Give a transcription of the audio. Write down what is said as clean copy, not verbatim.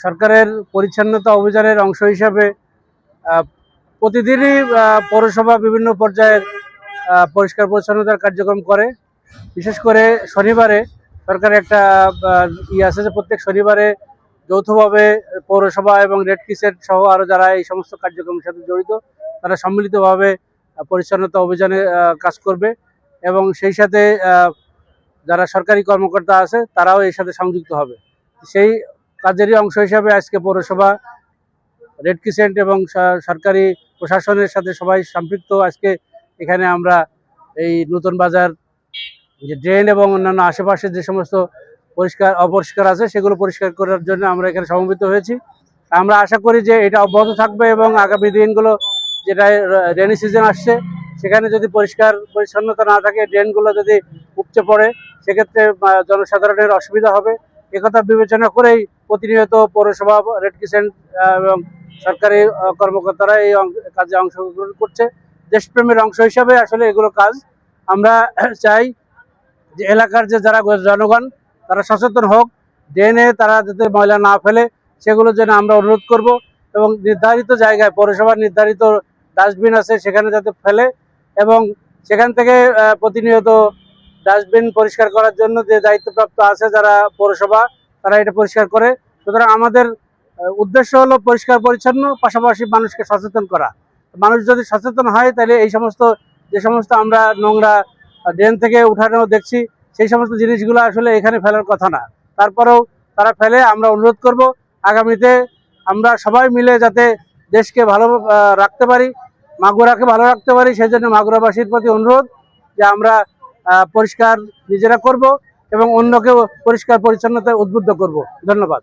সরকারের পরিচ্ছন্নতা অভিযানের অংশ হিসাবে প্রতিদিনই পৌরসভা বিভিন্ন পর্যায়ের পরিষ্কার পরিচ্ছন্নতার কার্যক্রম করে। বিশেষ করে শনিবারে সরকারের একটা আছে যে প্রত্যেক শনিবারে যৌথভাবে পৌরসভা এবং রেড ক্রিসেন্ট সহ আরও যারা এই সমস্ত কার্যক্রমের সাথে জড়িত তারা সম্মিলিতভাবে পরিচ্ছন্নতা অভিযানে কাজ করবে এবং সেই সাথে যারা সরকারি কর্মকর্তা আছে তারাও এর সাথে সংযুক্ত হবে। সেই কাজেরই অংশ হিসাবে আজকে পৌরসভা, রেড ক্রিসেন্ট এবং সরকারি প্রশাসনের সাথে সবাই সম্পৃক্ত। আজকে এখানে আমরা এই নতুন বাজার যে ড্রেন এবং অন্যান্য আশেপাশে যে সমস্ত অপরিষ্কার আছে সেগুলো পরিষ্কার করার জন্য আমরা এখানে সমবেত হয়েছি। আমরা আশা করি যে এটা অব্যাহত থাকবে এবং আগামী দিনগুলো যেটা রেনি সিজন আসছে সেখানে যদি পরিষ্কার পরিচ্ছন্নতা না থাকে, ড্রেনগুলো যদি উপচে পড়ে, সেক্ষেত্রে জনসাধারণের অসুবিধা হবে। একথা বিবেচনা করেই প্রতিনিয়ত পৌরসভা, রেড ক্রিসেন্ট এবং সরকারি কর্মকর্তারা এই কাজে অংশগ্রহণ করছে। দেশপ্রেমের অংশ হিসাবে আসলে এগুলো কাজ। আমরা চাই যে এলাকার যে যারা জনগণ তারা সচেতন হোক, ড্রেনে তারা যাতে ময়লা না ফেলে সেগুলো যেন আমরা অনুরোধ করব এবং নির্ধারিত জায়গায় পৌরসভার নির্ধারিত ডাস্টবিন আছে সেখানে যাতে ফেলে এবং সেখান থেকে প্রতিনিয়ত ডাস্টবিন পরিষ্কার করার জন্য যে দায়িত্বপ্রাপ্ত আছে যারা পৌরসভা তারা এটা পরিষ্কার করে। সুতরাং আমাদের উদ্দেশ্য হলো পরিষ্কার পরিচ্ছন্ন, পাশাপাশি মানুষকে সচেতন করা। মানুষ যদি সচেতন হয় তাহলে এই সমস্ত যে সমস্ত আমরা নোংরা ড্রেন থেকে উঠানো দেখছি সেই সমস্ত জিনিসগুলো আসলে এখানে ফেলার কথা না, তারপরেও তারা ফেলে। আমরা অনুরোধ করব আগামীতে আমরা সবাই মিলে যাতে দেশকে ভালো রাখতে পারি, মাগুরাকে ভালো রাখতে পারি। সেই জন্য মাগুরাবাসীর প্রতি অনুরোধ যে আমরা পরিষ্কার নিজেরা করব এবং অন্যকেও পরিষ্কার পরিচ্ছন্নতায় উদ্বুদ্ধ করব। ধন্যবাদ।